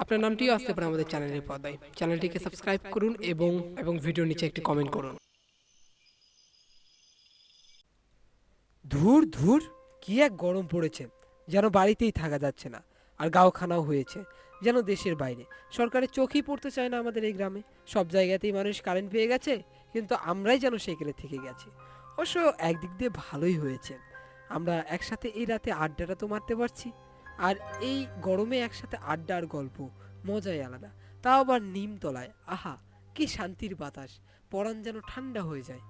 আপনার নামটিও আসতে পারে আমাদের চ্যানেলের পর্দায়। চ্যানেলটিকে সাবস্ক্রাইব করুন এবং ভিডিওর নিচে একটি কমেন্ট করুন। ধুর ধুর, কি এক গরম পড়েছে, যেন বাড়িতেই থাকা যাচ্ছে না। আর গাওখানাও হয়েছে যেন দেশের বাইরে। সরকারের চোখই পড়তে চায় না আমাদের এই গ্রামে। সব জায়গাতেই মানুষ কারেন্ট পেয়ে গেছে, কিন্তু আমরাই যেন সেকেলে থেকে গেছি। অবশ্য একদিক দিয়ে ভালোই হয়েছে, আমরা একসাথে এই রাতে আড্ডাটা তো মারতে পারছি। আর এই গরমে একসাথে আড্ডা আর গল্প মজাই আলাদা। তাও আবার নিমতলায়, আহা কি শান্তির বাতাস, পরাণ যেন ঠান্ডা হয়ে যায়।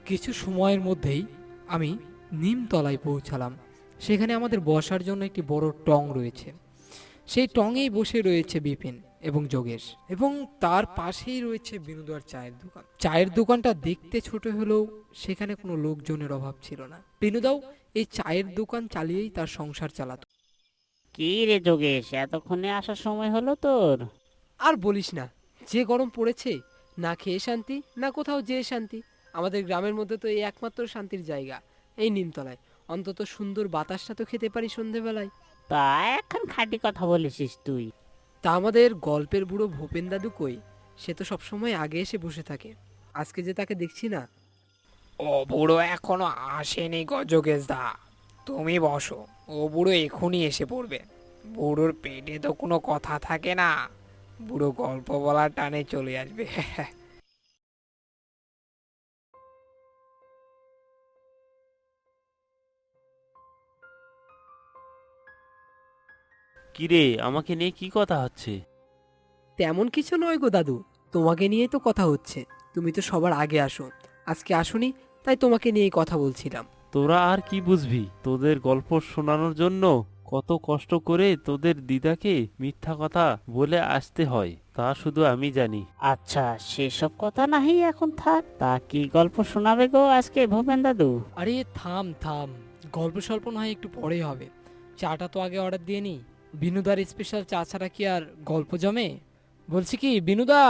কিছু সময়ের মধ্যেই আমি নিমতলায় পৌঁছালাম। সেখানে আমাদের বসার জন্য একটি বড় টং রয়েছে। সেই টঙেই বসে রয়েছে বিপিন এবং যোগেশ, এবং তার পাশেই রয়েছে বিনোদার চায়ের দোকান। চায়ের দোকানটা দেখতে ছোট হলেও সেখানে কোনো লোকজনের অভাব ছিল না। বিনোদাও এই চায়ের দোকান চালিয়েই তার সংসার চালাতো। কি রে যোগেশ, এতক্ষণে আসার সময় হলো তোর? আর বলিস না, যে গরম পড়েছে, না খেয়ে শান্তি না কোথাও যেয়ে শান্তি। আমাদের গ্রামের মধ্যে তো এই একমাত্র শান্তির জায়গা, এই নিমতলায়। অন্তত সুন্দর বাতাসটা তো খেতে পারি সন্ধেবেলায়। তা এখন খাঁটি কথা বলেছিস তুই। তা আমাদের গল্পের বুড়ো ভূপেন দাদু কই? সে তো সবসময় আগে এসে বসে থাকে, আজকে যে তাকে দেখছি না। ও বুড়ো এখনো আসেনি গো যোগেশ দা, তুমি বসো, ও বুড়ো এখনই এসে পড়বে। বুড়োর পেটে তো কোনো কথা থাকে না, বুড়ো গল্প বলার টানে চলে আসবে। কিরে, আমাকে নিয়ে কি কথা হচ্ছে? তেমন কিছু নয় গো দাদু, তোমাকে নিয়েই তো কথা হচ্ছে। তুমি তো সবার আগে আসো, আজকে আসোনি, তাই তোমাকে নিয়েই কথা বলছিলাম। তোরা আর কি বুঝবি? তোদের গল্প শোনানোর জন্য কত কষ্ট করে তোদের দিদাকে মিথ্যা কথা বলে আসতে হয়, তা শুধু আমি জানি। আচ্ছা, সেসব কথা নাহি এখন থাক। তা কি গল্প শোনাবে গো আজকে ভূপেন দাদু? আরে থাম থাম, গল্প স্বল্প না হয় একটু পরেই হবে। চাটা তো আগে অর্ডার দিয়ে নি। বিনুদার স্পেশাল চা ছাড়া কি আর গল্প জমে? বলছি কি বিনুদা,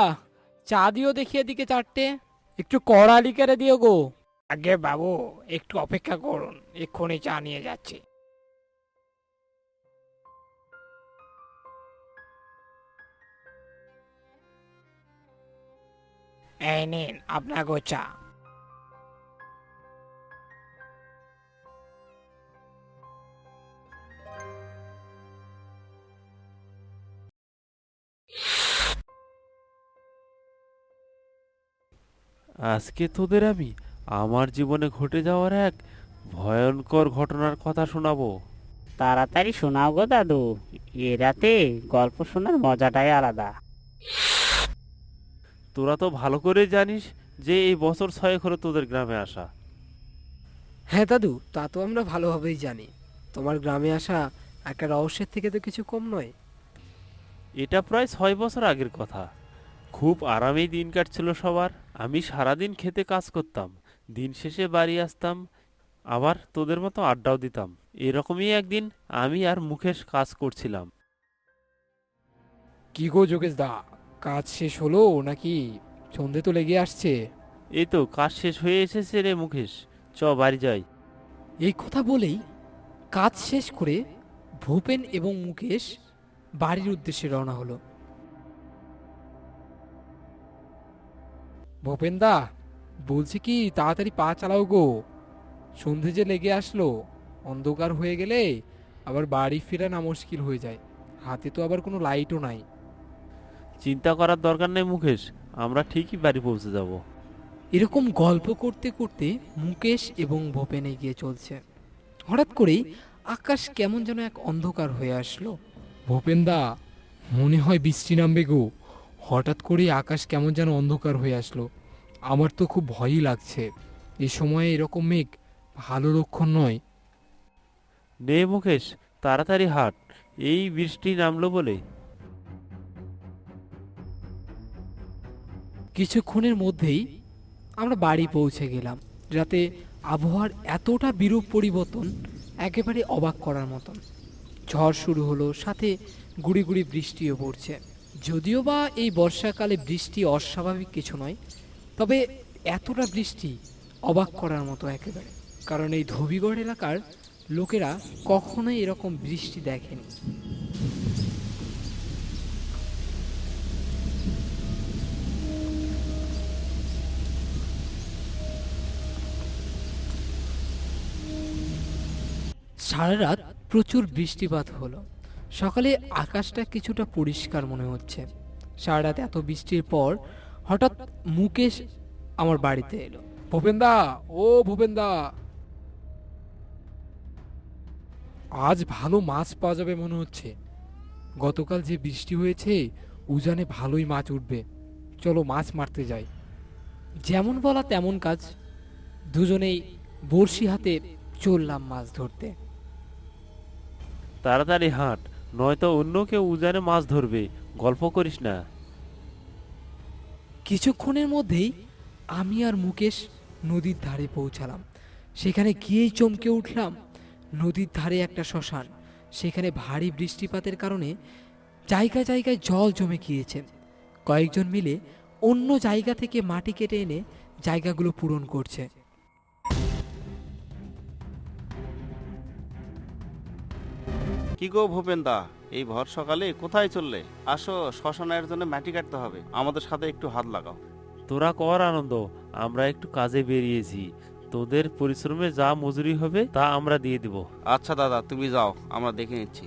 চা দিও দেখিয়ে দিকে চারটে, একটু কড়া লিকারে দিও গো। আগে বাবু, একটু অপেক্ষা করুন, এক্ষুনি চা নিয়ে যাচ্ছি। এই নিন আপনার গো চা। আজকে তোদের আমি আমার জীবনে ঘটে যাওয়ার এক ভয়ঙ্কর ঘটনার কথা শোনাবো। তাড়াতাড়ি শোনাও গো দাদু, এ রাতে গল্প শোনার মজাটাই আলাদা। তোরা তো ভালো করে জানিস যে এই বছর 6 হলো তোদের গ্রামে আসা। হ্যাঁ দাদু, তা তো আমরা ভালোভাবেই জানি। তোমার গ্রামে আসা একটা রহস্যের থেকে তো কিছু কম নয়। এটা প্রায় 6 বছর আগের কথা। খুব আরামেই দিন কাটছিল সবার। আমি সারাদিন খেতে কাজ করতাম, দিন শেষে বাড়ি আসতাম, আবার তোদের মতো আড্ডাও দিতাম। এরকমই একদিন আমি আর মুকেশ কাজ করছিলাম। কি গো যোগেশ দা, কাজ শেষ হলো নাকি? সন্ধে তো লেগে আসছে। এই তো কাজ শেষ হয়ে এসেছে রে মুকেশ, চ বাড়ি যাই। এই কথা বলেই কাজ শেষ করে ভূপেন এবং মুকেশ বাড়ির উদ্দেশ্যে রওনা হলো। ভূপেন দা, বলছি কি তাড়াতাড়ি পা চালাও গো, সন্ধে যে লেগে আসলো। অন্ধকার হয়ে গেলে আবার বাড়ি ফেরা না মুশকিল হয়ে যায়। হাতে তো আবার কোনো লাইটও নাই। চিন্তা করার দরকার নেই মুকেশ, আমরা ঠিকই বাড়ি পৌঁছে যাব। এরকম গল্প করতে করতে মুকেশ এবং ভূপেন এগিয়ে চলছে। হঠাৎ করেই আকাশ কেমন যেন এক অন্ধকার হয়ে আসলো। ভূপেন দা, মনে হয় বৃষ্টি নামবে গো। হঠাৎ করেই আকাশ কেমন যেন অন্ধকার হয়ে আসলো, আমার তো খুব ভয়ই লাগছে। এই সময়ে এরকম মেঘ ভালো লক্ষণ নয়। নে মুকেশ, তাড়াতাড়ি হাট, এই বৃষ্টি নামলো বলে। কিছুক্ষণের মধ্যেই আমরা বাড়ি পৌঁছে গেলাম। রাতে আবহাওয়ার এতটা বিরূপ পরিবর্তন, একেবারে অবাক করার মতন। ঝড় শুরু হলো, সাথে গুড়ি গুড়ি বৃষ্টিও পড়ছে। যদিও বা এই বর্ষাকালে বৃষ্টি অস্বাভাবিক কিছু নয়, তবে এতটা বৃষ্টি অবাক করার মতো একেবারে। কারণ এই ধোবিগড় এলাকার লোকেরা কখনোই এরকম বৃষ্টি দেখেনি। সারা রাত প্রচুর বৃষ্টিপাত হলো। সকালে আকাশটা কিছুটা পরিষ্কার মনে হচ্ছে। সারা রাত এত বৃষ্টির পর হঠাৎ মুকেশ আমার বাড়িতে এলো। ভূপেনদা, ও ভূপেনদা, আজ ভালো মাছ পাওয়া যাবে মনে হচ্ছে। গতকাল যে বৃষ্টি হয়েছে উজানে ভালোই মাছ উঠবে, চলো মাছ মারতে যাই। যেমন বলা তেমন কাজ, দুজনেই বড়শি হাতে চললাম মাছ ধরতে। তাড়াতাড়ি হাঁট, নয়তো অন্য কেউ উজানে মাছ ধরবে। গল্প করিস না। কিছুক্ষণের মধ্যেই আমি আর মুকেশ নদীর ধারে পৌঁছালাম। সেখানে গিয়েই চমকে উঠলাম, নদীর ধারে একটা শ্মশান। সেখানে ভারী বৃষ্টিপাতের কারণে জায়গায় জায়গায় জল জমে গিয়েছে। কয়েকজন মিলে অন্য জায়গা থেকে মাটি কেটে এনে জায়গাগুলো পূরণ করছে। কি গো ভূপেনদা, এই ভর সকালে কোথায় চললে? আসো, শ্মশানের জন্য মাটি কাটতে হবে, আমাদের সাথে একটু হাত লাগাও। তোরা কর আনন্দ, আমরা একটু কাজে বেরিয়েছি। তোদের পরিশ্রমে যা মজুরি হবে তা আমরা দিয়ে দিব। আচ্ছা দাদা, তুমি যাও, আমরা দেখে নিচ্ছি।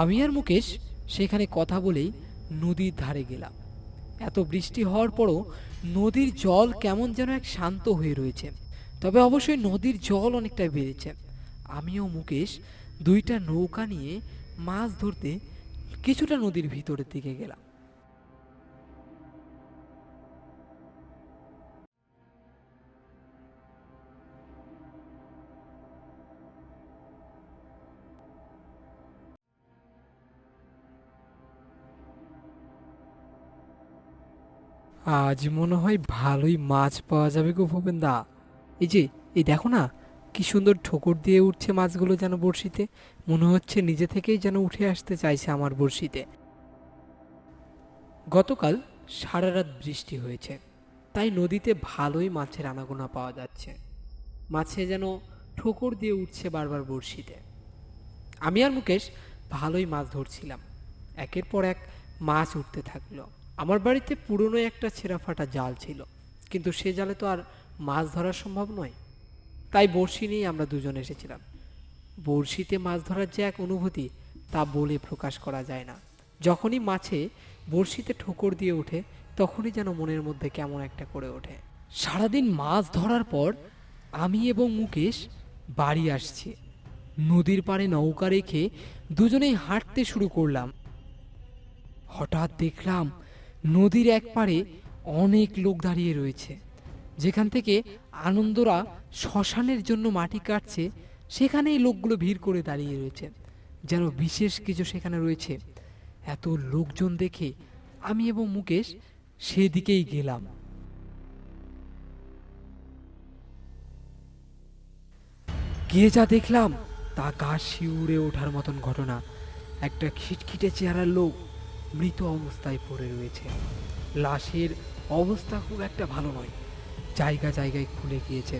আমি আর মুকেশ সেখানে কথা বলেই নদীর ধারে গেলাম। এত বৃষ্টি হওয়ার পরও নদীর জল কেমন যেন এক শান্ত হয়ে রয়েছে। তবে অবশ্যই নদীর জল অনেকটা বেড়েছে। আমিও মুকেশ দুইটা নৌকা নিয়ে মাছ ধরতে কিছুটা নদীর ভিতরের দিকে গেলাম। আজ মনে হয় ভালোই মাছ পাওয়া যাবে গো ভূপেনদা। এই দেখো না, কি সুন্দর ঠোকর দিয়ে উঠছে মাছগুলো যেন বড়শিতে। মনে হচ্ছে নিজে থেকেই যেন উঠে আসতে চাইছে আমার বড়শিতে। গতকাল সারা রাত বৃষ্টি হয়েছে, তাই নদীতে ভালোই মাছের আনাগোনা পাওয়া যাচ্ছে। মাছে যেন ঠোকর দিয়ে উঠছে বারবার বড়শিতে। আমি আর মুকেশ ভালোই মাছ ধরছিলাম। একের পর এক মাছ উঠতে থাকলো। আমার বাড়িতে পুরনো একটা ছেঁড়া ফাটা জাল ছিল, কিন্তু সে জালে তো আর মাছ ধরা সম্ভব নয়। তাই বড়শি নিয়ে আমরা দুজন এসেছিলাম। বড়শিতে মাছ ধরার যে এক অনুভূতি, তা বলে প্রকাশ করা যায় না। যখনই মাছে বড়শিতে ঠোকর দিয়ে ওঠে, তখনই যেন মনের মধ্যে কেমন একটা করে ওঠে। সারাদিন মাছ ধরার পর আমি এবং মুকেশ বাড়ি আসছি। নদীর পাড়ে নৌকা রেখে দুজনেই হাঁটতে শুরু করলাম। হঠাৎ দেখলাম নদীর এক পাড়ে অনেক লোক দাঁড়িয়ে রয়েছে। যেখান থেকে আনন্দরা শ্মশানের জন্য মাটি কাটছে, সেখানেই লোকগুলো ভিড় করে দাঁড়িয়ে রয়েছে, যেন বিশেষ কিছু সেখানে রয়েছে। এত লোকজন দেখে আমি এবং মুকেশ সেদিকেই গেলাম। গিয়ে যা দেখলাম তা গা শিউরে ওঠার মতন ঘটনা। একটা খিটখিটে চেহারার লোক মৃত অবস্থায় পড়ে রয়েছে। লাশের অবস্থা খুব একটা ভালো নয়, জায়গা জায়গায় খুলে গিয়েছে।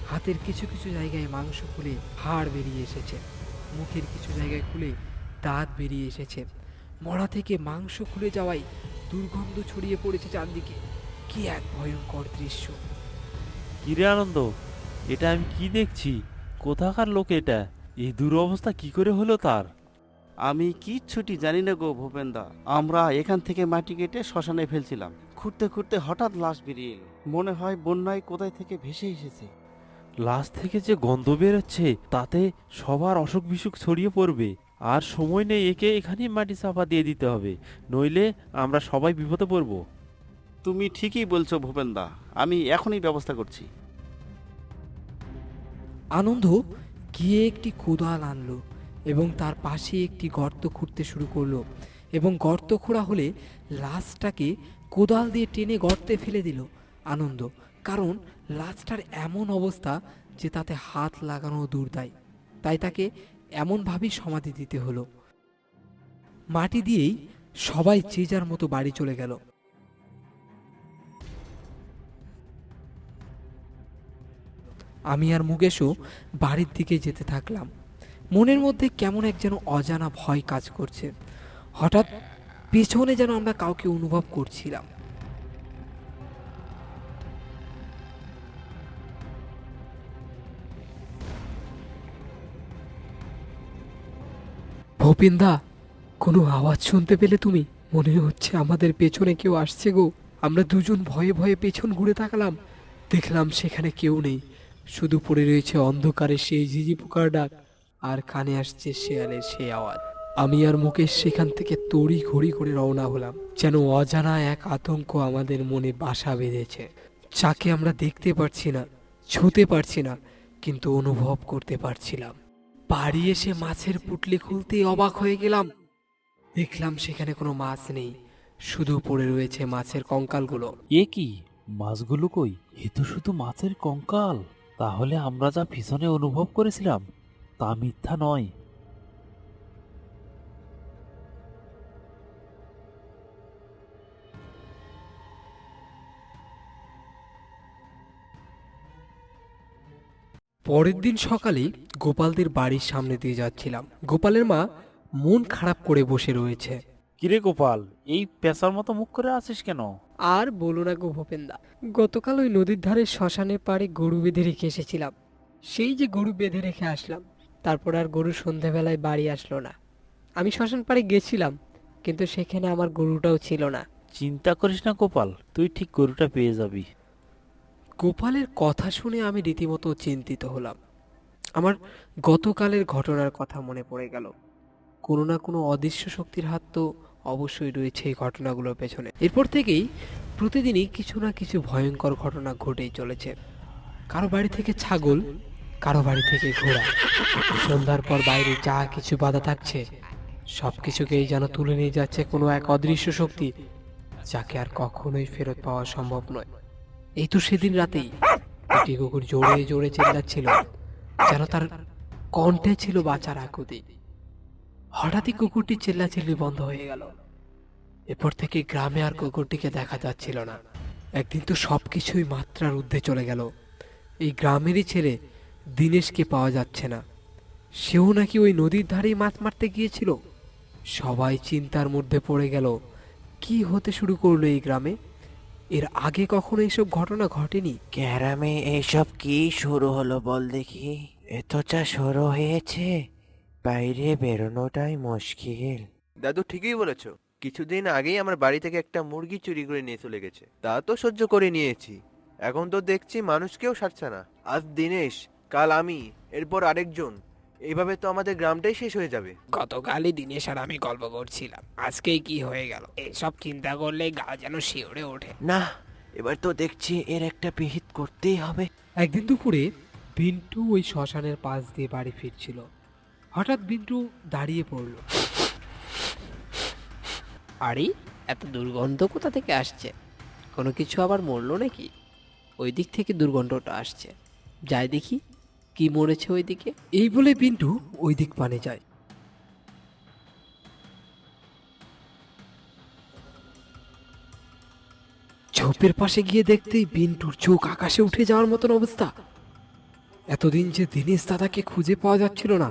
হাতের কিছু কিছু জায়গায় মাংস খুলে হাড় বেরিয়ে এসেছে, মুখের কিছু জায়গায় খুলে দাঁত বেরিয়ে এসেছে। মরা থেকে মাংস খুলে যাওয়ায় দুর্গন্ধ ছড়িয়ে পড়েছে চারদিকে। কি এক ভয়ঙ্কর দৃশ্য! কিরে আনন্দ, এটা আমি কি দেখছি? কোথাকার লোক এটা? এই দুরবস্থা কি করে হলো তার? আমি কিচ্ছুটি জানি না গো ভূপেনদা। আমরা এখান থেকে মাটি কেটে শ্মশানে ফেলছিলাম, খুঁড়তে খুঁড়তে হঠাৎ লাশ বেরিয়ে এলো। মনে হয় বন্যায় কোথায় থেকে ভেসে এসেছে। লাশ থেকে যে গন্ধ বেরোচ্ছে, তাতে সবার অসুখ বিসুখ ছড়িয়ে পড়বে। আর সময় নেই, একে এখানেই মাটি চাপা দিয়ে দিতে হবে, নইলে আমরা সবাই বিপদে পড়ব। তুমি ঠিকই বলছো ভূপেনদা, আমি এখনই ব্যবস্থা করছি। আনন্দ গিয়ে একটি কোদাল আনলো এবং তার পাশে একটি গর্ত খুঁড়তে শুরু করলো। এবং গর্ত খোঁড়া হলে লাশটাকে কোদাল দিয়ে টেনে গর্তে ফেলে দিল আনন্দ। কারণ লাশটার এমন অবস্থা যে তাতে হাত লাগানো দূরদায়, তাই তাকে এমনভাবেই সমাধি দিতে হলো। মাটি দিয়েই সবাই যে যার মতো বাড়ি চলে গেল। আমি আর মুকেশও বাড়ির দিকে যেতে থাকলাম। মনের মধ্যে কেমন এক যেন অজানা ভয় কাজ করছে। হঠাৎ পেছনে যেন আমরা কাউকে অনুভব করছিলাম। ভূপিনদা, কোনো আওয়াজ শুনতে পেলে তুমি? মনে হচ্ছে আমাদের পেছনে কেউ আসছে গো। আমরা দুজন ভয়ে ভয়ে পেছন ঘুরে তাকালাম, দেখলাম সেখানে কেউ নেই, শুধু পড়ে রয়েছে অন্ধকারে সেই ঝিঝি পোকার ডাক, আর কানে আসছে শেয়ালের সেই আওয়াজ। আমি আর মুকেশ সেখান থেকে তড়ি ঘড়ি করে রওনা হলাম, যেন অজানা এক আতঙ্ক আমাদের মনে বাসা বেঁধেছে, যাকে আমরা দেখতে পারছি না, ছুঁতে পারছি না, কিন্তু অনুভব করতে পারছিলাম। বাড়ি এসে মাছের পুটলি খুলতেই অবাক হয়ে গেলাম। দেখলাম সেখানে কোনো মাছ নেই, শুধু পড়ে রয়েছে মাছের কঙ্কালগুলো। এ কি, মাছগুলো কই? এ তো শুধু মাছের কঙ্কাল। তাহলে আমরা যা পিছনে অনুভব করেছিলাম তা মিথ্যা নয়। পরের দিন সকালে গোপালদের বাড়ির সামনে দিয়ে যাচ্ছিলাম। গোপালের মা মন খারাপ করে বসে রয়েছে। কিরে গোপাল, এই পেঁচার মতো মুখ করে আছিস কেন? আর বলো না গো ভূপেনদা, গতকাল ওই নদীর ধারে শ্মশানে পাড়ে গরু বেঁধে রেখে এসেছিলাম। সেই যে গরু বেঁধে রেখে আসলাম, তারপর আর গরু সন্ধেবেলায় বাড়ি আসলো না। আমি শ্মশান পাড়ে গেছিলাম, কিন্তু সেখানে আমার গরুটাও ছিল না। চিন্তা করিস না গোপাল, তুই ঠিক গরুটা পেয়ে যাবি। গোপালের কথা শুনে আমি রীতিমতো চিন্তিত হলাম। আমার গতকালের ঘটনার কথা মনে পড়ে গেল। কোনো না কোনো অদৃশ্য শক্তির হাত তো অবশ্যই রয়েছে এই ঘটনাগুলোর পেছনে। এরপর থেকেই প্রতিদিনই কিছু না কিছু ভয়ঙ্কর ঘটনা ঘটেই চলেছে। কারো বাড়ি থেকে ছাগল, কারো বাড়ি থেকে ঘোড়া। সন্ধ্যার পর বাইরে যা কিছু বাধা থাকছে সব কিছুকেই যেন তুলে নিয়ে যাচ্ছে কোনো এক অদৃশ্য শক্তি, যাকে আর কখনোই ফেরত পাওয়া সম্ভব নয়। এই তো সেদিন রাতেই একটি কুকুর জোরে জোরে চেল্লাচ্ছিল, যেন তার কণ্ঠে ছিল বাঁচার আকুতি। হঠাৎই কুকুরটি চেল্লাচিল্লি বন্ধ হয়ে গেল। এরপর থেকে গ্রামে আর কুকুরটিকে দেখা যাচ্ছিল না। একদিন তো সবকিছুই মাত্রার ঊর্ধ্বে চলে গেল। এই গ্রামেরই ছেলে দিনেশকে পাওয়া যাচ্ছে না। সেও নাকি ওই নদীর ধারেই মাছ মারতে গিয়েছিল। সবাই চিন্তার মধ্যে পড়ে গেল, কি হতে শুরু করলো এই গ্রামে? এর আগে কখনো এসব ঘটনা ঘটেনি। গ্রামে এসব কি শুরু হলো বল দেখি? এত যা শুরু হয়েছে, বাইরে বেরোনোটাই মুশকিল। দাদু ঠিকই বলেছ। কিছুদিন আগেই আমার বাড়ি থেকে একটা মুরগি চুরি করে নিয়ে চলে গেছে, তা তো সহ্য করে নিয়েছি। এখন তো দেখছি মানুষকেও ছাড়ছে না। আজ দিনেশ, কাল আমি, এরপর আরেকজন, এইভাবে তো আমাদের গ্রামটাই শেষ হয়ে যাবে। গতকালই দিনেশ আর আমি গল্প করছিলাম, আজকেই কি হয়ে গেল। এসব চিন্তা করলে গা যেন শিউরে ওঠে। না, এবার তো দেখছি এর একটা বিহিত করতেই হবে। একদিন দুপুরে বিন্টু ওই শ্মশানের পাশ দিয়ে বাড়ি ফিরছিল। হঠাৎ বিন্টু দাঁড়িয়ে পড়ল। আরে, এত দুর্গন্ধ কোথা থেকে আসছে? কোনো কিছু আবার মরলো নাকি? ওই দিক থেকে দুর্গন্ধটা আসছে। যাই দেখি কি মরেছে ওই দিকে। এই বলে বিন্টু ওই দিক পানে যায়। ঝোপের পাশে গিয়ে দেখতেই বিন্টুর চোখ আকাশে উঠে যাওয়ার মতন অবস্থা। এতদিন যে দীনেশ দাদাকে খুঁজে পাওয়া যাচ্ছিল না,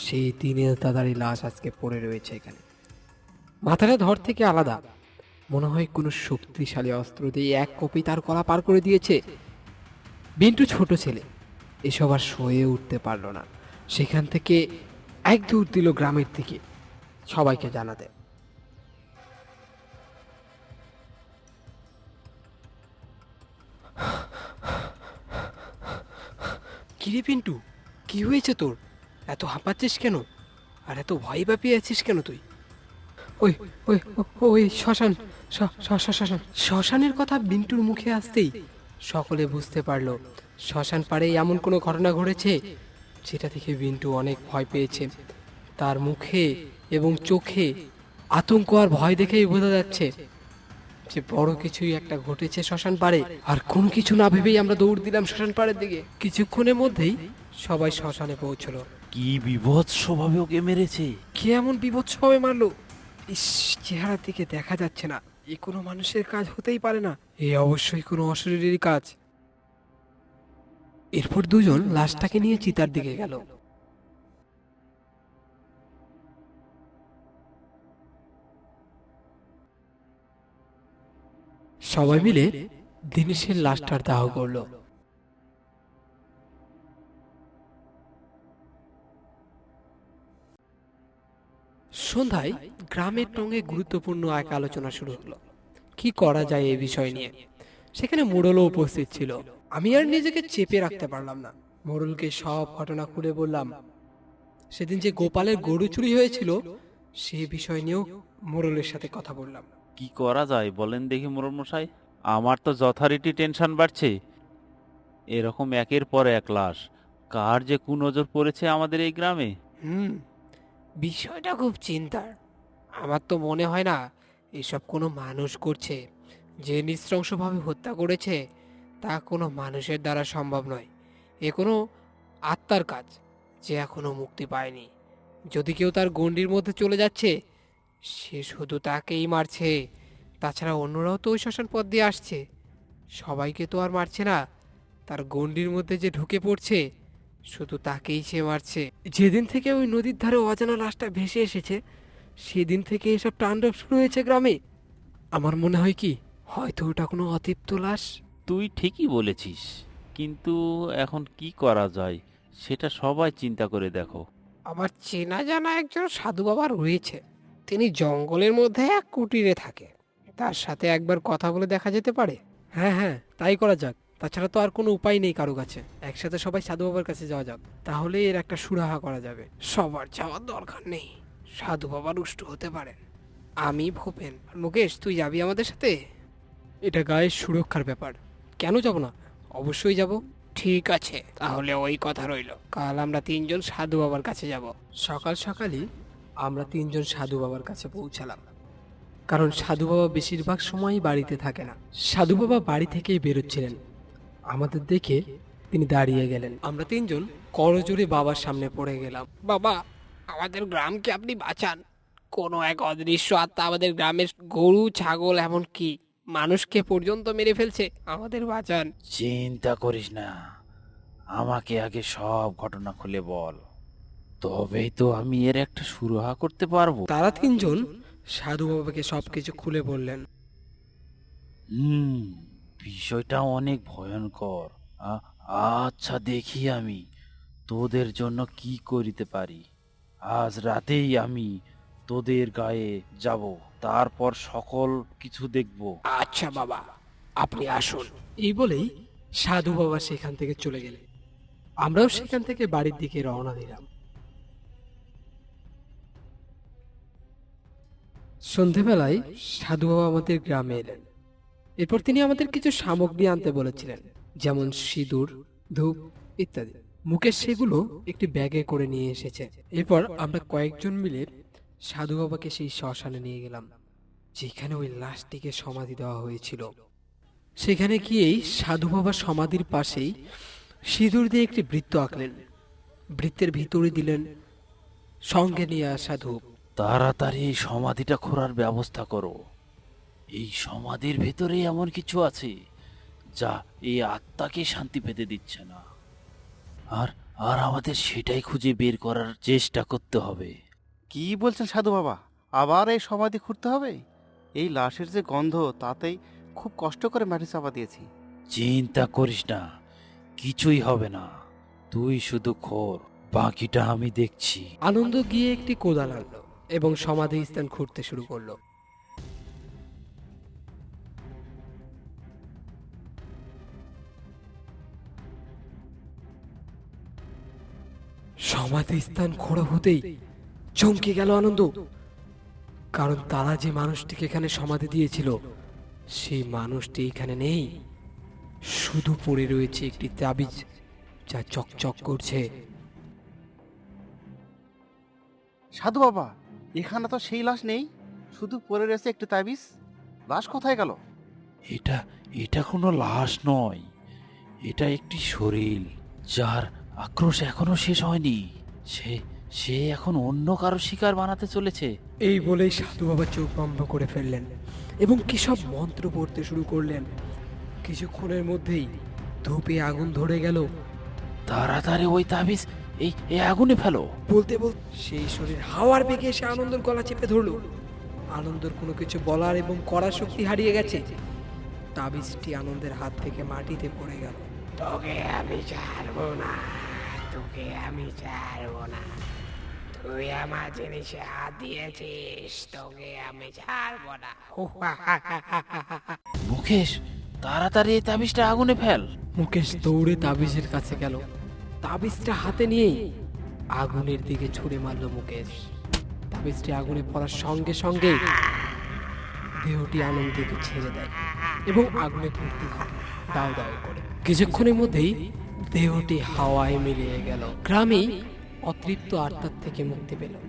সেই দীনেশ দাদারই লাশ আজকে পড়ে রয়েছে এখানে। মাথাটা ধর থেকে আলাদা, মনে হয় কোনো শক্তিশালী অস্ত্র দিয়ে এক কপি তার গলা পার করে দিয়েছে। বিন্টু ছোট ছেলে, এসব আর সয়ে উঠতে পারল না। সেখান থেকে এক দৌড় দিল গ্রামের দিকে সবাইকে জানাতে। কিরে পিন্টু, কি হয়েছে তোর? এত হাঁপাচ্ছিস কেন? আর এত ভয় পাপিয়ে আছিস কেন তুই? ওই ওই ওই শ্মশান, শ্মশান। শ্মশানের কথা বিন্টুর মুখে আসতেই সকলে বুঝতে পারলো শ্মশান পাড়ে এমন কোনো ঘটনা ঘটেছে যেটা থেকে বিন্টু অনেক ভয় পেয়েছে। তার মুখে এবং চোখে আতঙ্ক আর ভয় দেখেই বোঝা যাচ্ছে যে বড় কিছুই একটা ঘটেছে শ্মশান পাড়ে। আর কোনো কিছু না ভেবেই আমরা দৌড় দিলাম শ্মশান পাড়ের দিকে। কিছুক্ষণের মধ্যেই সবাই শ্মশানে পৌঁছলো। কি বিভৎসভাবে ওকে মেরেছে! কে এমন বিভৎসভাবে মারলো? ইস, চেহারার দিকে দেখা যাচ্ছে না। এ কোনো মানুষের কাজ হতেই পারে না, এ অবশ্যই কোনো অশরীরী কাজ। এরপর দুজন লাশটাকে নিয়ে চিতার দিকে গেল। সবাই মিলে দিনেশের লাশটার দাহ করলো। সন্ধ্যায় গ্রামের টঙ্গে গুরুত্বপূর্ণ এক আলোচনা শুরু হলো। কি করা যায় এই বিষয় নিয়ে। সেখানে মোড়লও উপস্থিত ছিল। আমি আর নিজেকে চেপে রাখতে পারলাম না। মোড়লকে সব ঘটনা খুলে বললাম। সেদিন যে গোপালের গরু চুরি হয়েছিল সেই বিষয় নিয়েও মোড়লের সাথে কথা বললাম। কি করা যায় বলেন দেখি মোড়ল মশাই? আমার তো যথারীতি টেনশন বাড়ছে। এরকম একের পর এক লাশ, কার যে কুনজর পড়েছে আমাদের এই গ্রামে। বিষয়টা খুব চিন্তার। আমার তো মনে হয় না এসব কোনো মানুষ করছে। যে নৃশংসভাবে হত্যা করেছে তা কোনো মানুষের দ্বারা সম্ভব নয়। এ কোনো আত্মার কাজ, যে এখনো মুক্তি পায়নি। যদি কেউ তার গণ্ডির মধ্যে চলে যাচ্ছে, সে শুধু তাকেই মারছে। তাছাড়া অন্যরাও তো ওই শ্মশান পথ দিয়ে আসছে, সবাইকে তো আর মারছে না। তার গণ্ডির মধ্যে যে ঢুকে পড়ছে শুধু তাকেই সে মারছে। যেদিন থেকে ওই নদীর ধারে অজানা লাশটা ভেসে এসেছে সেদিন থেকে এসব তাণ্ডব শুরু হয়েছে গ্রামে। আমার মনে হয় কি, হয়তো ওটা কোনো অতৃপ্ত লাশ। তুই ঠিকই বলেছিস, কিন্তু এখন কি করা যায় সেটা সবাই চিন্তা করে দেখো। আমার চেনা জানা একজন সাধু বাবা রয়েছে। তিনি জঙ্গলের মধ্যে এক কুটিরে থাকে। তার সাথে একবার কথা বলে দেখা যেতে পারে। হ্যাঁ হ্যাঁ, তাই করা যাক। তাছাড়া তো আর কোনো উপায় নেই কারো কাছে। একসাথে সবাই সাধু বাবার কাছে যাওয়া যাক, তাহলে এর একটা সুরাহা করা যাবে। সবার যাওয়ার দরকার নেই, সাধু বাবা রুষ্ট হতে পারেন। আমি ভূপেন, মুকেশ তুই যাবি আমাদের সাথে? এটা গায়ের সুরক্ষার ব্যাপার, কেন যাব না? অবশ্যই যাব। ঠিক আছে, তাহলে ওই কথা রইল। কাল আমরা তিনজন সাধু বাবার কাছে যাব। সকাল সকালই আমরা তিনজন সাধু বাবার কাছে পৌঁছালাম। কারণ সাধু বাবা বেশিরভাগ সময়ই বাড়িতে থাকে না। সাধু বাবা বাড়ি থেকেই বেরোচ্ছিলেন। আমাদের দেখে তিনি দাঁড়িয়ে গেলেন। আমরা তিনজন করজোড়ে বাবার সামনে পড়ে গেলাম। বাবা, আমাদের গ্রামকে আপনি বাঁচান। কোনো এক অদৃশ্য আত্মা আমাদের গ্রামের গরু, ছাগল, এমনকি মানুষকে পর্যন্ত মেরে ফেলছে। আমাদের বাঁচান। চিন্তা করিস না, আমাকে আগে সব ঘটনা খুলে বল, তবেই তো আমি এর একটা সুরাহা করতে পারবো। তারা তিনজন সাধু বাবাকে সবকিছু খুলে বললেন। বিষয়টা অনেক ভয়ঙ্কর। আচ্ছা, দেখি আমি তোদের জন্য কি করিতে পারি। আজ রাতেই আমি তোদের গায়ে যাব, তারপর সকল কিছু দেখব। আচ্ছা বাবা, আপনি আসুন। এই বলেই সাধু বাবা সেখান থেকে চলে গেলেন। আমরাও সেখান থেকে বাড়ির দিকে রওনা দিলাম। সন্ধেবেলায় সাধু বাবা আমাদের গ্রামে এলেন। এরপর তিনি আমাদের কিছু সামগ্রী আনতে বলেছিলেন, যেমন সিঁদুর, ধূপ ইত্যাদি। মুকেশ সেগুলো একটি ব্যাগে করে নিয়ে এসেছে। এরপর আমরা কয়েকজন মিলে সাধু বাবাকে সেই শ্মশানে নিয়ে গেলাম, যেখানে ওই লাশটিকে সমাধি দেওয়া হয়েছিল। সেখানে গিয়েই সাধু বাবা সমাধির পাশেই সিঁদুর দিয়ে একটি বৃত্ত আঁকলেন। বৃত্তের ভিতরে দিলেন সঙ্গে নিয়ে আসা ধূপ। তাড়াতাড়ি এই সমাধিটা খোঁড়ার ব্যবস্থা করো। এই সমাধির ভেতরে এমন কিছু আছে যা এই আত্মাকে শান্তি পেতে দিচ্ছে না, আর আর আমাদের সেটাই খুঁজে বের করার চেষ্টা করতে হবে। কি বলছেন সাধু বাবা? আবার এই সমাধি খুঁড়তে হবে? এই লাশের যে গন্ধ, তাতেই খুব কষ্ট করে মাটি চাপা দিয়েছি। চিন্তা করিস না, কিছুই হবে না, তুই শুধু খোঁড়, বাকিটা আমি দেখছি। আনন্দ গিয়ে একটি কোদাল আনলো এবং সমাধি স্থান খুঁড়তে শুরু করলো। সমাধি স্থান খোঁড়া হতেই চমকে গেল আনন্দ, কারণ তারা যে মানুষটিকে এখানে সমাধি দিয়েছিল সেই মানুষটি এখানে নেই। শুধু পড়ে রয়েছে একটি তাবিজ যা চকচক করছে। সাধু বাবা, এখানে তো সেই লাশ নেই, শুধু পড়ে রয়েছে একটি তাবিজ। লাশ কোথায় গেল? এটা এটা কোনো লাশ নয়, এটা একটি শরীর যার আক্রোশ এখনো শেষ হয়নি। সে সে এখন অন্য কারো শিকার বানাতে চলেছে। এই বলেই সাধু বাবা চোখ বন্ধ করে ফেললেন এবং কি সব মন্ত্র পড়তে শুরু করলেন। কিছুক্ষণের মধ্যেই ধূপে আগুন ধরে গেল তাড়াতাড়ি ওই তাবিজ এই আগুনে ফেলো। বলতে বলতে সেই শরীর হাওয়ার বেগে এসে আনন্দর গলা চেপে ধরলো। আনন্দর কোনো কিছু বলার এবং করার শক্তি হারিয়ে গেছে। তাবিজটি আনন্দের হাত থেকে মাটিতে পড়ে গেল। তোকে আমি ছাড়বো না, তোকে আমি ছাড়বো না। তুই আমার জিনিসে হাত দিয়েছিস, তোকে আমি ছাড়বো না। মুকেশ, তাড়াতাড়ি এই তাবিজটা আগুনে ফেল। মুকেশ দৌড়ে তাবিজের কাছে গেল। তাবিজটা হাতে নিয়েই আগুনের দিকে ছুঁড়ে মারল মুকেশ। তাবিজটি আগুনে পড়ার সঙ্গে সঙ্গেই দেহটি আনন্দকে ছেড়ে দেয় এবং আগুনে পড়তে থাকে দাও দাও করে। কিছুক্ষণের মধ্যেই দেহটি হাওয়ায় মিলিয়ে গেল। গ্রামেই অতৃপ্ত আত্মার থেকে মুক্তি পেল।